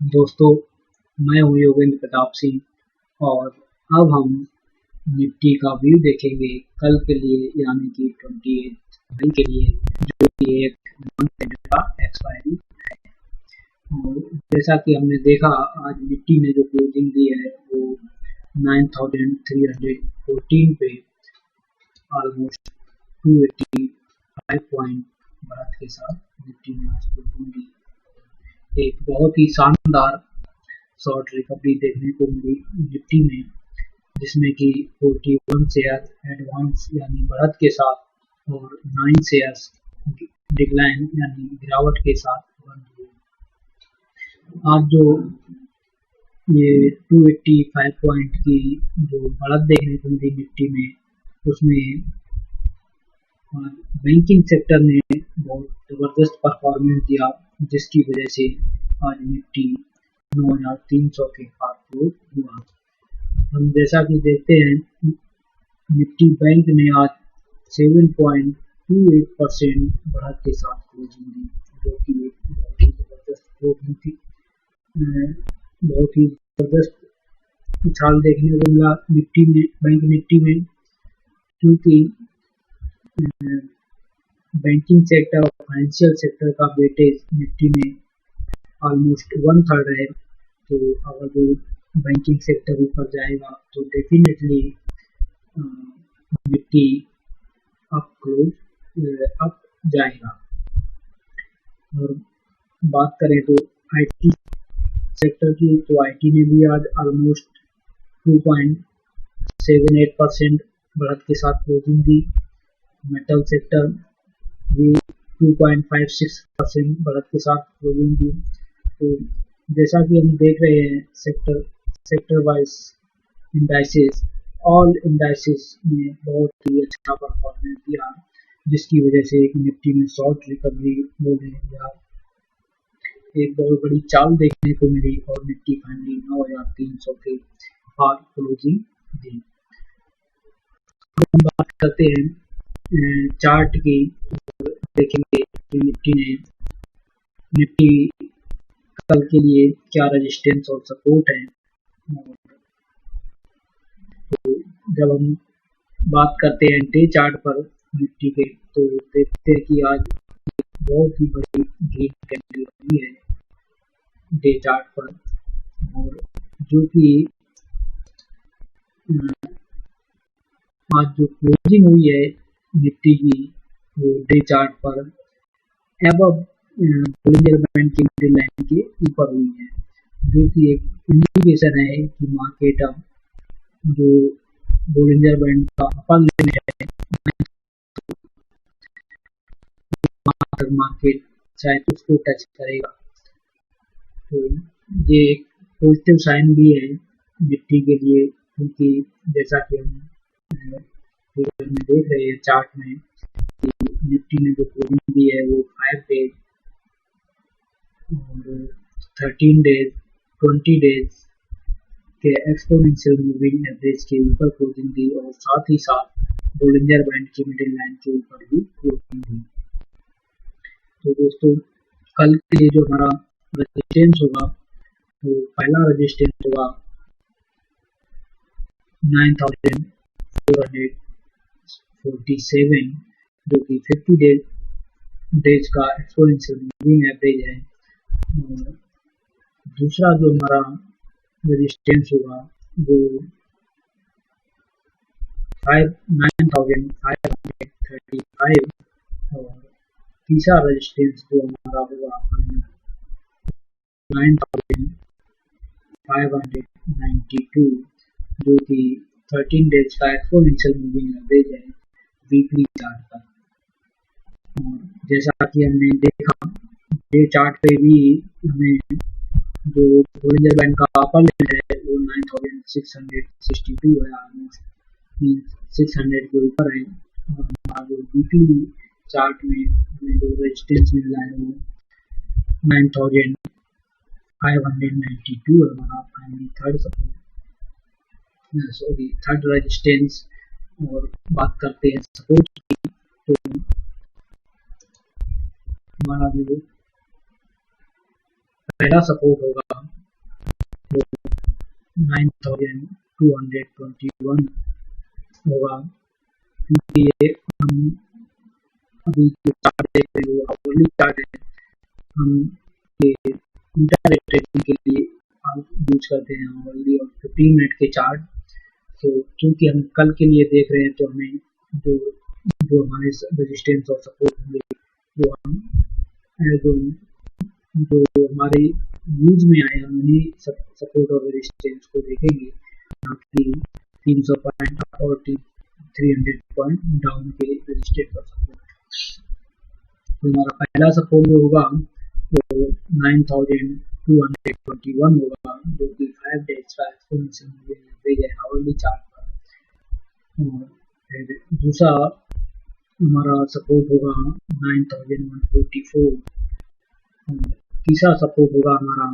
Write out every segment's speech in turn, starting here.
दोस्तों, मैं हूँ योगेंद्र प्रताप सिंह और अब हम निफ्टी का व्यू देखेंगे कल के लिए, यानी कि 28 मई के लिए, जो कि एक मंथ का एक्सपायरी है। और जैसा कि हमने देखा, आज निफ्टी ने जो क्लोजिंग दी है वो 9314 पे ऑलमोस्ट 285 पॉइंट बढ़त के साथ निफ्टी ने आज क्लोजिंग दी। एक बहुत ही शानदार शॉर्ट रिकवरी देखने को मिली निफ्टी में, जिसमें कि 41 शेयर एडवांस यानी बढ़त के साथ और 9 शेयर्स डिक्लाइन यानी गिरावट के साथ बंद हुए। आज जो ये 285 पॉइंट की जो बढ़त देखने को मिली निफ्टी में, उसमें बैंकिंग सेक्टर ने बहुत ज़बरदस्त परफॉर्मेंस दिया, जिसकी वजह से आज निफ्टी 9300 के पार क्लोज हुआ। हम जैसा कि देखते हैं, निफ्टी बैंक ने आज 7.28% बढ़त के साथ क्लोजिंग दी, जो कि बहुत ही ज़बरदस्त क्लोजिंग थी। बहुत ही ज़बरदस्त उछाल देखने को मिला निफ्टी में, बैंक निफ्टी में, क्योंकि बैंकिंग सेक्टर और फाइनेंशियल सेक्टर का वेटेज निफ्टी में ऑलमोस्ट 1/3 है। तो अगर वो बैंकिंग सेक्टर ऊपर जाएगा तो डेफिनेटली निफ्टी अप जाएगा। और बात करें तो आईटी सेक्टर की, तो आईटी ने भी आज ऑलमोस्ट 2.78% बढ़त के साथ क्लोजिंग दी। मेटल सेक्टर भी 2.56% बढ़त के साथ क्लोजिंग दी। तो जैसा कि हम देख रहे हैं, sector wise indices, all indices ने बहुत ही अच्छा परफॉर्मेंस दिया, जिसकी वजह से एक निफ्टी में शॉर्ट रिकवरी बोले या एक बहुत बड़ी चाल देखने को मिली और निफ्टी फाइनली 9300 के पार क्लोजिंग दी। हम बात करते हैं चार्ट की, देखेंगे कि निफ्टी कल के लिए क्या रेजिस्टेंस और सपोर्ट है। तो जब हम बात करते हैं डे चार्ट पर निफ्टी के, तो देखते हैं कि आज बहुत ही बड़ी ग्रीन कैंडल बनी है डे चार्ट पर, और जो कि आज जो क्लोजिंग हुई है निफ्टी की, वो डे चार्ट पर एबव बोलिंजर बैंड की मिडिल लाइन के ऊपर हुई है, जो कि एक इंडिकेशन है कि मार्केट अब जो बोलिंजर बैंड का अपर लिमिट है, मार्केट शायद उसको टच करेगा। तो ये एक पॉजिटिव साइन भी है निफ्टी के लिए, क्योंकि जैसा कि हम देख रहे हैं चार्ट में, निफ्टी ने जो क्लोजिंग दी है वो 5 डेज और 13 डेज 20 डेज के एक्सपोनेंशियल मूविंग एवरेज के ऊपर क्लोजिंग दी, और साथ ही साथ बोलिंजर बैंड की मिडिल लाइन के ऊपर भी क्लोजिंग दी। तो दोस्तों, कल के लिए जो हमारा रेजिस्टेंस होगा, तो पहला रेजिस्टेंस होगा 9447, जो कि 50 डेज का एक्सपोनेंशियल मूविंग एवरेज है। और दूसरा जो हमारा रेजिस्टेंस होगा वो 9535, और तीसरा रेजिस्टेंस जो हमारा होगा 9592, जो कि 13 डेज का एक्सपोनेंशियल मूविंग एवरेज है वीकली चार्ट का। और जैसा कि हमने देखा, डे चार्ट पे भी हमें जो बोलिंजर बैंड का अपर लिमिट है वो 9662 है, ऑलमोस्ट 600 के ऊपर है। और हमारा जो वीकली चार्ट में हमें जो रेजिस्टेंस मिल रहा है वो 9592 है, हमारा फाइनली थर्ड रेजिस्टेंस। और बात करते हैं सपोर्ट की, तो हमारा जो पहला सपोर्ट होगा वो 9221 होगा, क्योंकि ये हम अभी जो चार्ट देख रहे हैं वो आवरली चार्ट है। हम ये इंट्राडे ट्रेडिंग के लिए यूज करते हैं आवरली और 15 मिनट के चार्ट। तो क्योंकि हम कल के लिए देख रहे हैं तो हमें जो जो हमारे रेजिस्टेंस और सपोर्ट होंगे वो हम जो हमारे यूज में आए हम उन्हीं सपोर्ट और रेजिस्टेंस को देखेंगे, ना कि 300 पॉइंट और 300 पॉइंट डाउन के रेजिस्टेंस और सपोर्ट। तो हमारा पहला सपोर्ट जो होगा वो 9221 होगा, जो कि 5 डेज का एक्सपोनेंशियल मूविंग एवरेज है आवरली चार्ट पर। और फिर दूसरा हमारा सपोर्ट होगा 9144, तीसरा सपोर्ट होगा हमारा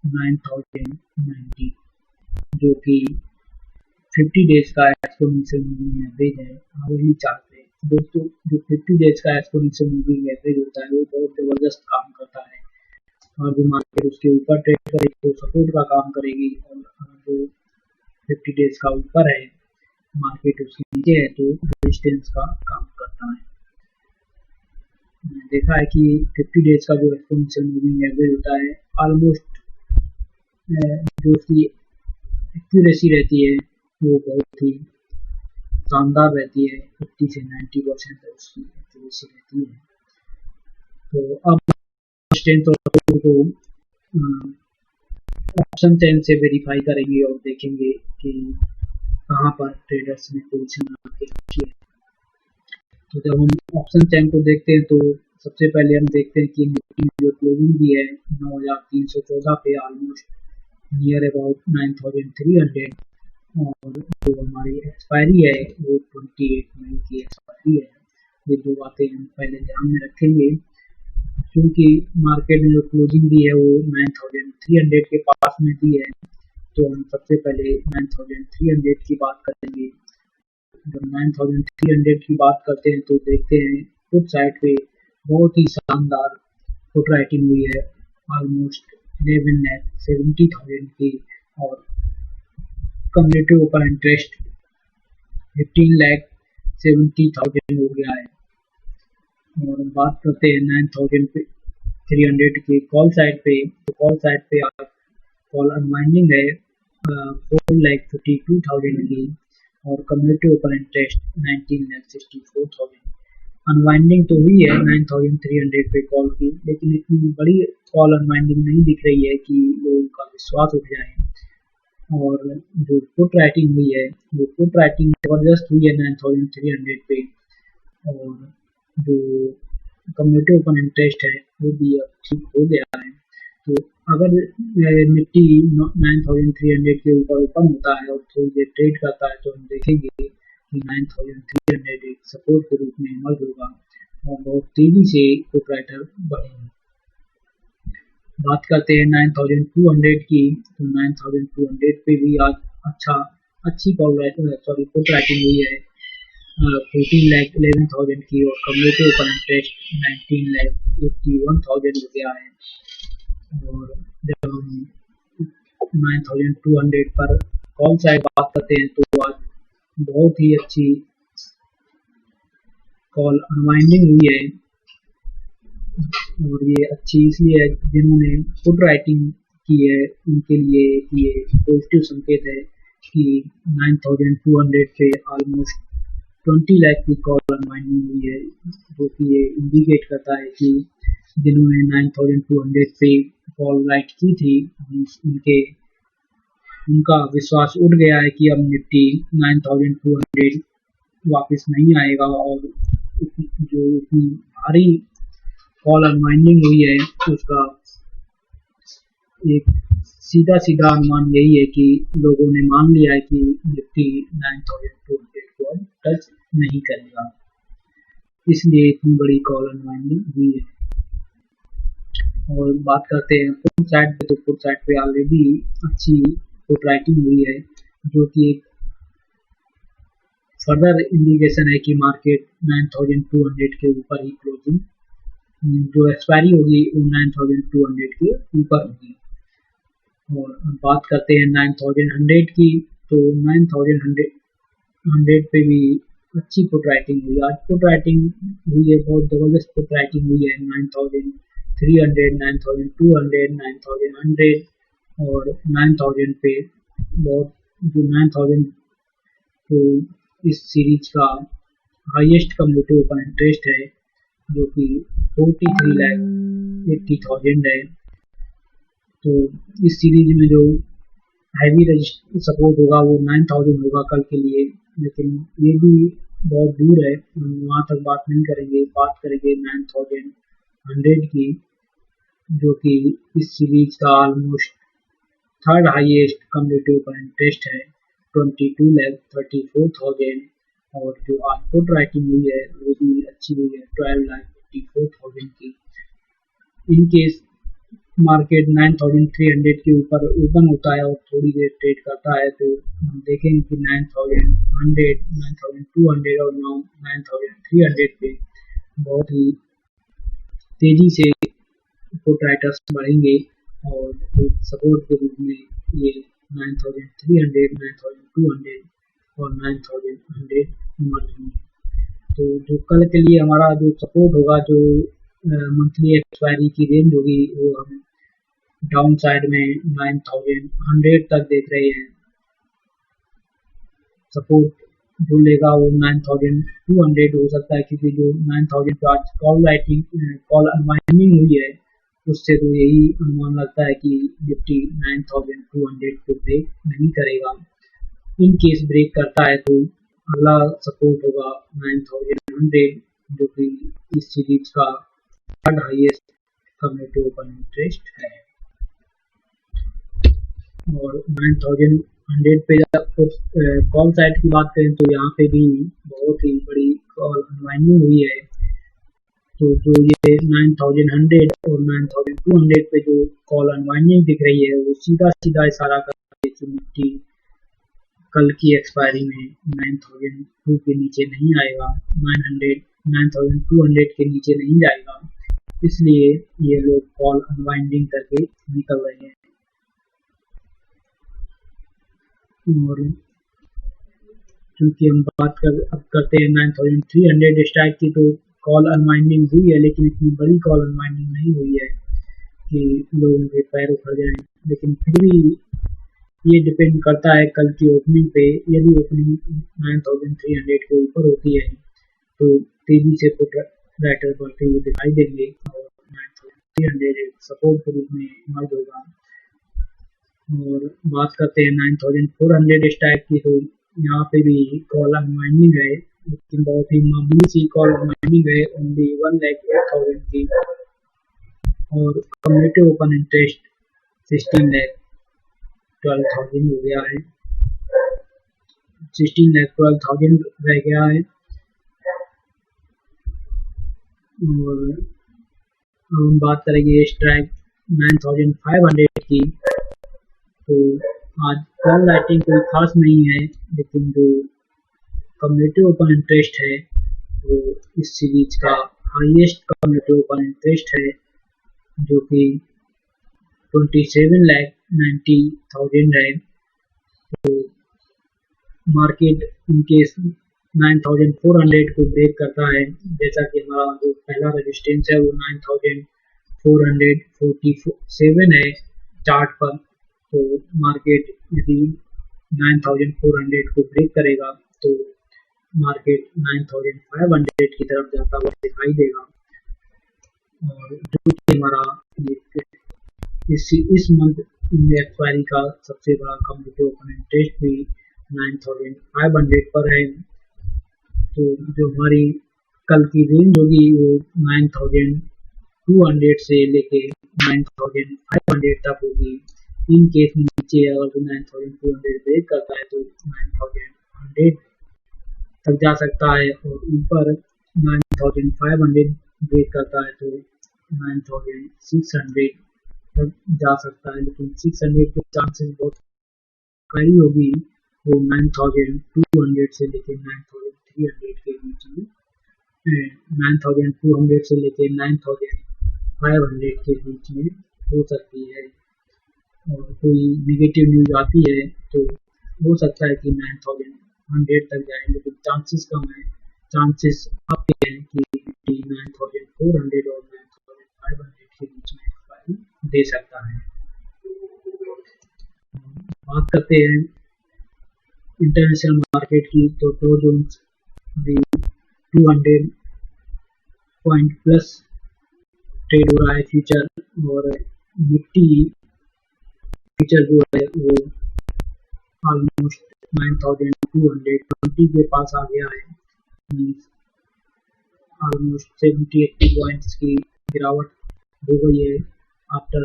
9090, जो कि 50 डेज का एक्सपोनेंशियल मूविंग एवरेज है आवरली चार्ट पे। दोस्तों जो 50 डेज का एक्सपोनेंशियल मूविंग एवरेज होता है वो बहुत जबरदस्त काम करता है, और जो मार्केट उसके ऊपर ट्रेड करेगी तो सपोर्ट का काम करेगी, और जो 50 डेज का ऊपर है मार्केट उसके नीचे है तो रेजिस्टेंस का काम करता है। देखा है कि 50 डेज का जो एक्सपोनेंशियल मूविंग एवरेज होता है ऑलमोस्ट जो उसकी एक्यूरेसी रहती है वो बहुत ही शानदार रहती है, 50 से 90% उसकी एक्यूरेसी रहती है। तो अब रेजिस्टेंस और सपोर्ट को ऑप्शन चेन से वेरीफाई करेंगे और देखेंगे कि कहाँ पर ट्रेडर्स ने पोजीशन बना के रखी है। तो जब हम ऑप्शन चेन को देखते हैं तो सबसे पहले हम देखते हैं कि निफ्टी जो क्लोजिंग भी है 9314 पे ऑलमोस्ट नियर अबाउट 9300, और जो हमारी एक्सपायरी है वो 28 मई की एक्सपायरी है। ये दो बातें हम पहले ध्यान में रखेंगे, क्योंकि मार्केट में जो क्लोजिंग दी है वो 9300 के पास में दी है, तो हम सबसे पहले 9300 की बात करेंगे। जब 9300 की बात करते हैं तो देखते हैं पुट साइड पे बहुत ही शानदार पुट राइटिंग हुई है ऑलमोस्ट 11,70,000 की, और कम्युलेटिव ओपन इंटरेस्ट 15,70,000 हो गया है। और बात करते हैं 9300 के कॉल साइड पे, तो कॉल साइड पे आप कॉल अनवाइंडिंग है 4,52,000 की, और कम्युलेटिव ओपन इंटरेस्ट 19,64,000। अनवाइंडिंग तो हुई है 9300 पे कॉल की, लेकिन इतनी बड़ी कॉल अनवाइंडिंग नहीं दिख रही है कि लोगों का विश्वास उठ जाए। और जो पुट राइटिंग हुई है वो पुट राइटिंग जबरदस्त हुई है 9300 पे, और जो कम्युलेटिव ओपन इंटरेस्ट है वो भी अब ठीक हो गया है। तो अगर निफ्टी 9300 के ऊपर ओपन होता है और थोड़ी देर ट्रेड करता है तो हम देखेंगे कि 9300 एक सपोर्ट के रूप में इमर्ज होगा और बहुत तेजी से पुट राइटर बढ़ेंगे। बात करते हैं 9200 की, तो 9200 पे भी आज अच्छी पुट राइटिंग हुई है 14,11,000 की, और कम्युलेटिव ओपन इंटरेस्ट 19,81,000 हो गया है। और जब हम 9200 पर कॉल साइड बात करते हैं तो आज बहुत ही अच्छी कॉल अनवाइंडिंग हुई है, और ये अच्छी इसलिए है जिन्होंने पुट राइटिंग की है उनके लिए ये पॉजिटिव संकेत है कि 9200 पे ऑलमोस्ट 20 लाख की कॉल अनवाइंडिंग हुई है, जो कि ये इंडिकेट करता है कि जिन्होंने 9200 पे कॉल राइट की थी उनका विश्वास उठ गया है कि अब निफ्टी 9200 वापस नहीं आएगा, और जो इतनी भारी कॉल अनवाइंडिंग हुई है उसका एक सीधा अनुमान यही है कि लोगों ने मान लिया है कि निफ्टी 9200 को अब टच नहीं करेगा, इसलिए इतनी बड़ी कॉल अनवाइंडिंग हुई है। और बात करते हैं पुट साइड पे, तो पुट साइड पे ऑलरेडी अच्छी पुट राइटिंग हुई है, जो कि एक फर्दर इंडिकेशन है कि मार्केट 9200 के ऊपर ही क्लोजिंग जो एक्सपायरी होगी वो 9200 के ऊपर होगी। और बात करते हैं 9100 की, तो 9100 पे भी अच्छी पुट राइटिंग हुई। आज पुट राइटिंग हुई है, बहुत ज़बरदस्त पुट राइटिंग हुई है। 9300, 9200, 9100 और 9000 पे बहुत, जो 9000 तो इस सीरीज का हाईएस्ट कम्यूटेटिव ओपन इंटरेस्ट है, जो कि 43,80,000 है। तो इस सीरीज में जो हैवी सपोर्ट होगा वो 9000 होगा कल के लिए, लेकिन ये भी बहुत दूर है, वहाँ तक बात नहीं करेंगे। बात करेंगे 9100 की, जो कि इस सीरीज का almost third highest commutative open interest है, 22,34,000। और जो आज पुट राइटिंग हुई है वो भी अच्छी हुई है, 12,84,000 की। इन केस मार्केट 9300 के ऊपर ओपन होता है और थोड़ी देर ट्रेड करता है, तो हम देखेंगे कि 9100, 9200 और 9300 पे बहुत ही तेजी से पुट राइटर्स बढ़ेंगे और सपोर्ट के रूप में ये 9300, 9200 और 9100 इमर्ज होंगे। तो जो कल के लिए हमारा जो सपोर्ट होगा, जो मंथली एक्सपायरी की रेंज होगी, वो हम डाउन साइड में 9100 तक देख रहे हैं। सपोर्ट जो लेगा वो 9200 हो सकता है, क्योंकि जो 9000 पे आज कॉल अनवाइंडिंग हुई है, उससे तो यही अनुमान लगता है कि निफ्टी 9200 को ब्रेक नहीं करेगा। इन केस ब्रेक करता है तो अगला सपोर्ट होगा 9100, जो कि इस सीरीज का third highest commutative open interest है। और 9100 पे कॉल साइड की बात करें तो यहाँ पे भी बहुत ही बड़ी कॉल अनवाइंडिंग हुई है। तो जो ये 9100 और 9200 पे जो कॉल अनवाइंडिंग दिख रही है, वो सीधा सीधा इशारा कर रही है कि निफ्टी कल की एक्सपायरी में 9002 के नीचे नहीं आएगा, 9200 के नीचे नहीं जाएगा। इसलिए ये लोग कॉल अनवाइंडिंग करके निकल रहे हैं। और क्योंकि हम बात करते हैं 9300 स्ट्राइक की, तो कॉल अनवाइंडिंग हुई है, लेकिन इतनी बड़ी कॉल अनवाइंडिंग नहीं हुई है कि लोगों के पैर उखड़ जाएं। लेकिन फिर भी ये डिपेंड करता है कल की ओपनिंग पे। यदि ओपनिंग 9300 के ऊपर होती है तो तेजी से पुट राइटर बढ़ते हुए दिखाई देंगे और 9300 सपोर्ट के रूप में इमर्ज होगा। और बात करते हैं 9400 स्ट्राइक की, तो यहाँ पे भी कॉल अनवाइंडिंग है, लेकिन बहुत ही मामूली सी कॉल अनवाइंडिंग है, ओनली 1,08,000 की। और कम्यूटेटिव ओपन इंटरेस्ट 16,12,000 हो गया है, 16,12,000 रह गया है। और हम बात करेंगे स्ट्राइक 9500 की, तो आज कॉल राइटिंग कोई खास नहीं है, लेकिन जो कम्यूटेटिव ओपन इंटरेस्ट है वो इस सीरीज का हाईएस्ट कम्यूटेटिव ओपन इंटरेस्ट है, जो कि 27,90,000 है। तो मार्केट इनकेस 9400 को ब्रेक करता है, जैसा कि हमारा जो पहला रेजिस्टेंस है वो 9447 है चार्ट पर। तो मार्केट यदि 9400 को ब्रेक करेगा तो मार्केट 9500 की तरफ जाता हुआ दिखाई देगा। और जो कि हमारा इस मंथ एक्सपायरी का सबसे बड़ा कम्यूटेटिव ओपन इंटरेस्ट भी 9500 पर है। तो जो हमारी कल की रेंज होगी वो 9200 से लेके 9500 तक होगी। इन केस नीचे अगर 9200 ब्रेक करता है तो 9100 तक जा सकता है, और ऊपर 9500 ब्रेक करता है तो 9600 तक जा सकता है। लेकिन 600 के चांसेस बहुत कड़ी होगी, वो 9200 से लेकर 9300 के बीच में 9200 से लेके 9500 के बीच में हो सकती है। और कोई नेगेटिव न्यूज आती है तो हो सकता है कि 9100 तक जाए, लेकिन चांसेस कम है। चांसेस आपके हैं कि 9400 और 9500 के बीच में एक्सपायरी दे सकता है। बात करते हैं इंटरनेशनल मार्केट की, तो डो जोन्स अभी 200 पॉइंट प्लस ट्रेड हो रहा है फ्यूचर, और निफ्टी फ्यूचर जो है वो ऑलमोस्ट 9220 के पास आ गया है। ऑलमोस्ट 70-80 पॉइंट्स की गिरावट हो गई है आफ्टर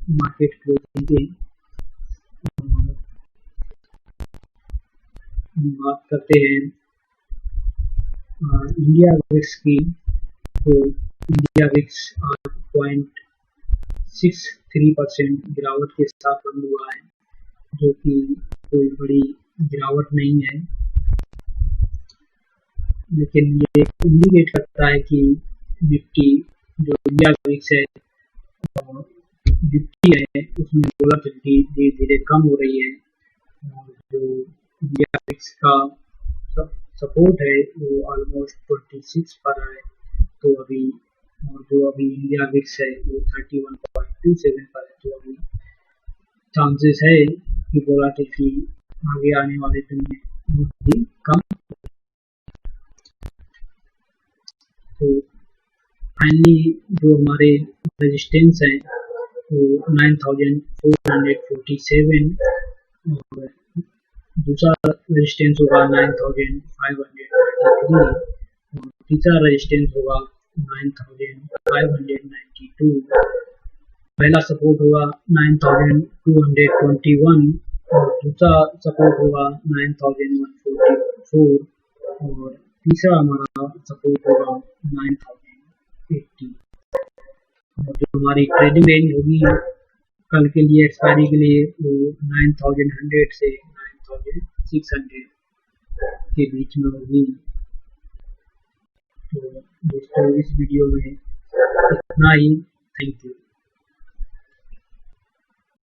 मार्केट क्लोजिंग के। बात करते हैं इंडिया विक्स की, तो इंडिया विक्स 0.63% गिरावट के साथ बंद हुआ है, जो कि कोई बड़ी गिरावट नहीं है, लेकिन ये इंडिकेट करता है कि निफ्टी जो इंडिया विक्स है और निफ्टी है उसमें वोलेटिलिटी धीरे धीरे कम हो रही है। और जो इंडिया विक्स का सपोर्ट है वो ऑलमोस्ट 26 पर है, तो अभी और जो अभी इंडिया विक्स है वो 31.27 पर है, तो अभी चांसेस है कि वोलेटिलिटी आगे आने वाले दिन में भी कम। तो फाइनली जो हमारे रेजिस्टेंस है वो 9447, और दूसरा रेजिस्टेंस होगा 9533, और तीसरा रेजिस्टेंस होगा 9592। पहला सपोर्ट होगा 9221, और दूसरा सपोर्ट होगा 9144, और तीसरा हमारा सपोर्ट होगा 9080। और जो हमारी ट्रेडिंग रेंज होगी कल के लिए एक्सपायरी के लिए वो 9100 से 9600 के बीच में होगी। तो दोस्तों इस वीडियो में इतना ही। Thank you.